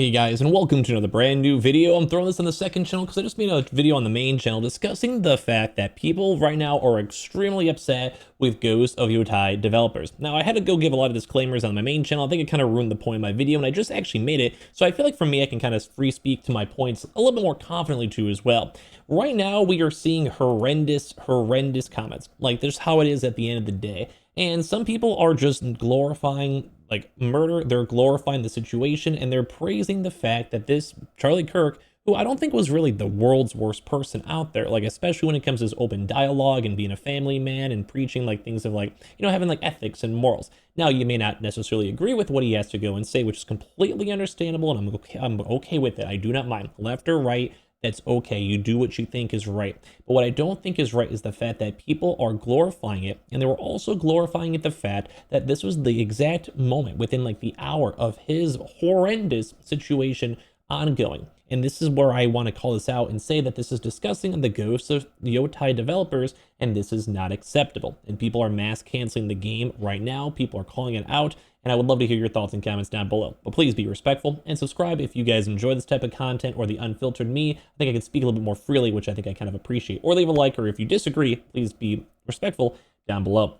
Hey guys, and welcome to another brand new video. I'm throwing this on the second channel because I just made a video on the main channel discussing the fact that people right now are extremely upset with Ghost of Yotai developers. Now, I had to go give a lot of disclaimers on my main channel. I think it kind of ruined the point of my video, and I just actually made it. So I feel like for me, I can kind of free speak to my points a little bit more confidently too as well. Right now, we are seeing horrendous comments. Like, there's how it is at the end of the day. And some people are just glorifying like murder. They're glorifying the situation and they're praising the fact that this Charlie Kirk, who I don't think was really the world's worst person out there, like especially when it comes to his open dialogue and being a family man and preaching like things of like, you know, having like ethics and morals. Now, you may not necessarily agree with what he has to go and say, which is completely understandable, and I'm okay with it. I do not mind, left or right. That's okay. You do what you think is right. But what I don't think is right is the fact that people are glorifying it. And they were also glorifying it the fact that this was the exact moment within like the hour of his horrendous situation ongoing. And this is where I want to call this out and say that this is discussing the ghosts of Yotai developers, and this is not acceptable. And people are mass canceling the game right now. People are calling it out. And I would love to hear your thoughts and comments down below. But please be respectful and subscribe if you guys enjoy this type of content or the unfiltered me. I think I can speak a little bit more freely, which I think I kind of appreciate. Or leave a like, or if you disagree, please be respectful down below.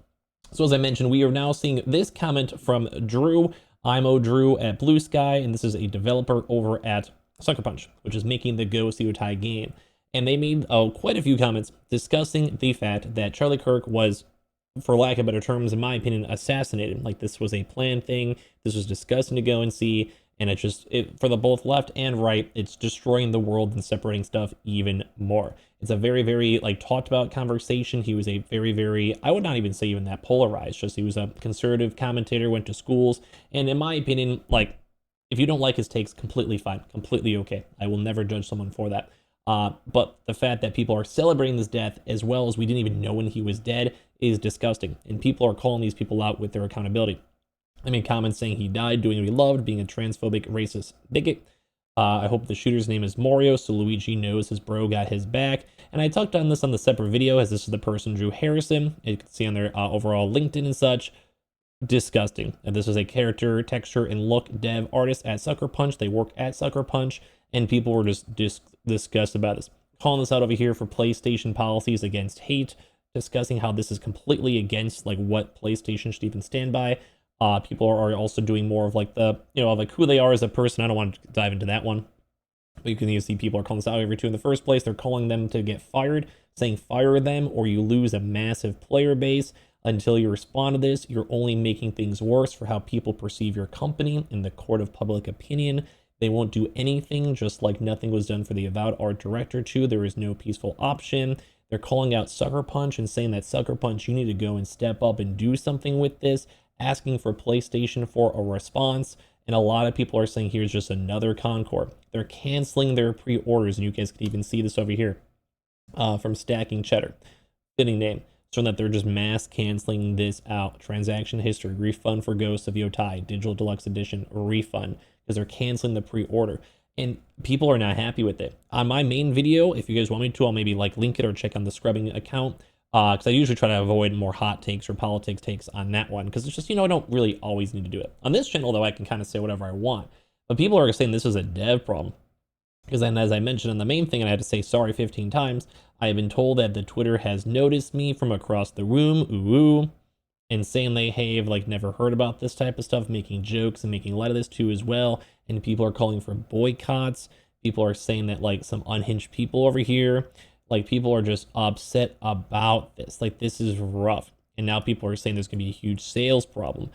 So as I mentioned, we are now seeing this comment from Drew. I'm Drew at Blue Sky, and this is a developer over at Sucker Punch, which is making the Ghost Yotai game. And they made quite a few comments discussing the fact that Charlie Kirk was, for lack of better terms, in my opinion, assassinated. Like, this was a planned thing. This was disgusting to go and see, and for the both left and right, it's destroying the world and separating stuff even more. It's a very, very like talked about conversation. He was a very, very, I would not even say even that polarized. Just he was a conservative commentator, went to schools, and in my opinion, like, if you don't like his takes, completely fine, completely okay. I will never judge someone for that. But the fact that people are celebrating this death as well as we didn't even know when he was dead is disgusting. And people are calling these people out with their accountability. I made comments saying he died doing what he loved, being a transphobic, racist bigot. I hope the shooter's name is Mario, so Luigi knows his bro got his back. And I talked on this on the separate video, as this is the person Drew Harrison. You can see on their overall LinkedIn and such. Disgusting. And this is a character, texture, and look dev artist at Sucker Punch. They work at Sucker Punch, and people were just disgusted about this. Calling this out over here for PlayStation policies against hate, discussing how this is completely against like what PlayStation should even stand by. People are also doing more of like the, you know, like who they are as a person. I don't want to dive into that one, but you can even see people are calling this out every two in the first place. They're calling them to get fired, saying fire them or you lose a massive player base. Until you respond to this, you're only making things worse for how people perceive your company in the court of public opinion. They won't do anything, just like nothing was done for the avowed art director too. There is no peaceful option. They're calling out Sucker Punch and saying that Sucker Punch, you need to go and step up and do something with this, asking for PlayStation for a response. And a lot of people are saying here's just another Concord. They're canceling their pre-orders, and you guys can even see this over here from Stacking Cheddar. Fitting name. Showing that they're just mass canceling this out. Transaction history, refund for Ghost of Yotai, Digital Deluxe Edition, refund, because they're canceling the pre-order. And people are not happy with it. On my main video, if you guys want me to, I'll maybe like link it or check on the scrubbing account. Because I usually try to avoid more hot takes or politics takes on that one. Because it's just, you know, I don't really always need to do it. On this channel, though, I can kind of say whatever I want. But people are saying this is a dev problem. Because then, as I mentioned on the main thing, and I had to say sorry 15 times, I have been told that the Twitter has noticed me from across the room, ooh, and saying they have like never heard about this type of stuff, making jokes and making light of this too as well. And people are calling for boycotts. People are saying that like some unhinged people over here, like people are just upset about this. Like, this is rough. And now people are saying there's gonna be a huge sales problem.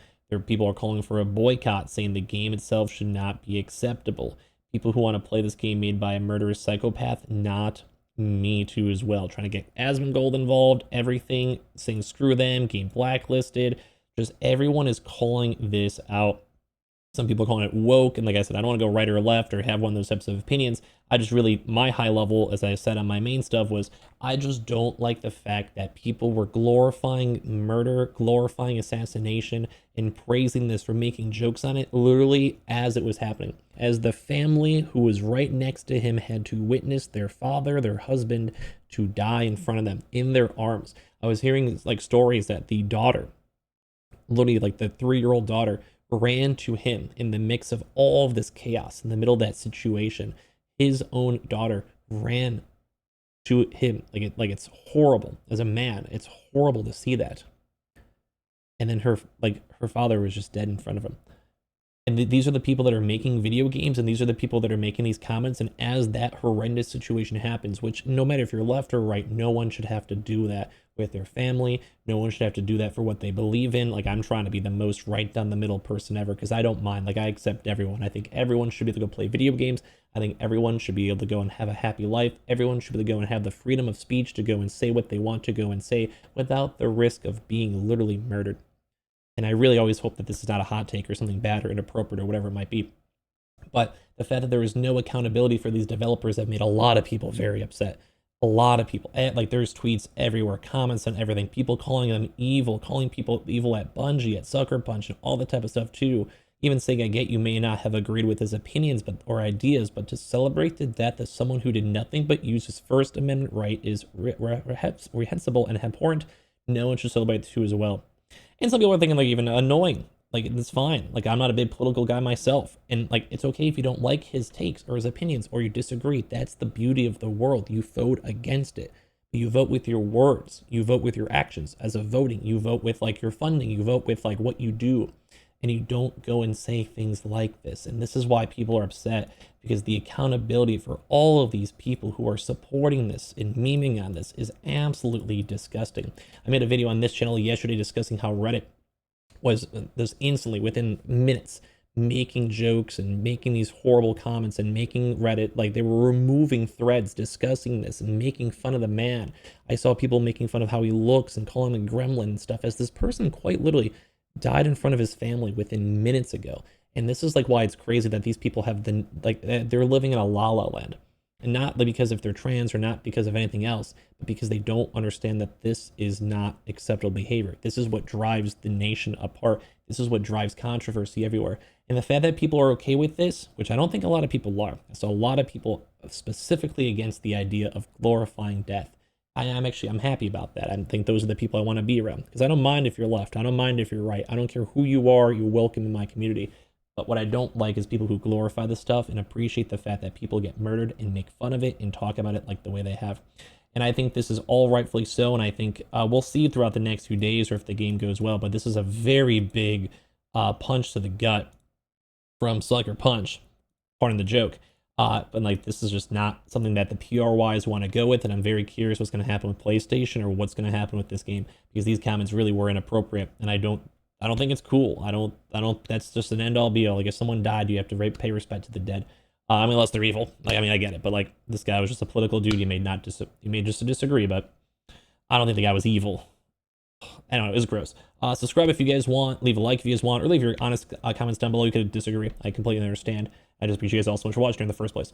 People are calling for a boycott, saying the game itself should not be acceptable. People who want to play this game made by a murderous psychopath, not me too as well. Trying to get Asmongold involved, everything, saying screw them, game blacklisted. Just everyone is calling this out. Some people are calling it woke, and like I said, I don't want to go right or left or have one of those types of opinions. I just really, my high level, as I said on my main stuff, was I just don't like the fact that people were glorifying murder, glorifying assassination, and praising this for making jokes on it literally as it was happening. As the family who was right next to him had to witness their father, their husband, to die in front of them, in their arms. I was hearing like stories that the daughter, literally like the 3-year-old daughter, ran to him in the mix of all of this chaos, in the middle of that situation. His own daughter ran to him. Like it's horrible. As a man, it's horrible to see that. And then her father was just dead in front of him. And these are the people that are making video games, and these are the people that are making these comments. And as that horrendous situation happens, which no matter if you're left or right, no one should have to do that with their family. No one should have to do that for what they believe in. Like, I'm trying to be the most right down the middle person ever, because I don't mind. Like, I accept everyone. I think everyone should be able to go play video games. I think everyone should be able to go and have a happy life. Everyone should be able to go and have the freedom of speech to go and say what they want to go and say without the risk of being literally murdered. And I really always hope that this is not a hot take or something bad or inappropriate or whatever it might be. But the fact that there is no accountability for these developers have made a lot of people very upset. A lot of people, like, there's tweets everywhere, comments on everything, people calling them evil, calling people evil at Bungie, at Sucker Punch, and all that type of stuff too. Even saying, I get you may not have agreed with his opinions or ideas, but to celebrate the death of someone who did nothing but use his First Amendment right is reprehensible and abhorrent. No one should celebrate the two as well. And some people are thinking, like, even annoying. Like, it's fine. Like, I'm not a big political guy myself. And, like, it's okay if you don't like his takes or his opinions or you disagree. That's the beauty of the world. You vote against it. You vote with your words. You vote with your actions. As of voting, you vote with, like, your funding. You vote with, like, what you do. And you don't go and say things like this. And this is why people are upset, because the accountability for all of these people who are supporting this and memeing on this is absolutely disgusting. I made a video on this channel yesterday discussing how Reddit was just instantly, within minutes, making jokes and making these horrible comments and making Reddit, like, they were removing threads discussing this and making fun of the man. I saw people making fun of how he looks and calling him a gremlin and stuff, as this person quite literally died in front of his family within minutes ago. And this is, like, why it's crazy that these people have the, like, they're living in a la-la land. And not because if they're trans or not because of anything else, but because they don't understand that this is not acceptable behavior. This is what drives the nation apart. This is what drives controversy everywhere. And the fact that people are okay with this, which I don't think a lot of people are. I saw a lot of people specifically against the idea of glorifying death. I'm happy about that. I think those are the people I want to be around, because I don't mind if you're left. I don't mind if you're right. I don't care who you are. You're welcome in my community. But what I don't like is people who glorify this stuff and appreciate the fact that people get murdered and make fun of it and talk about it like the way they have. And I think this is all rightfully so. And I think we'll see throughout the next few days or if the game goes well. But this is a very big punch to the gut from Sucker Punch, pardon the joke. But, like, this is just not something that the PR-wise want to go with, and I'm very curious what's going to happen with PlayStation or what's going to happen with this game, because these comments really were inappropriate, and I don't think it's cool. I don't. That's just an end-all be-all. Like, if someone died, you have to pay respect to the dead. I mean, unless they're evil. Like, I mean, I get it, but, like, this guy was just a political dude. He may just disagree, but I don't think the guy was evil. I don't know. It was gross. Subscribe if you guys want. Leave a like if you guys want, or leave your honest comments down below. You could disagree. I completely understand. I just appreciate you guys all so much for watching in the first place.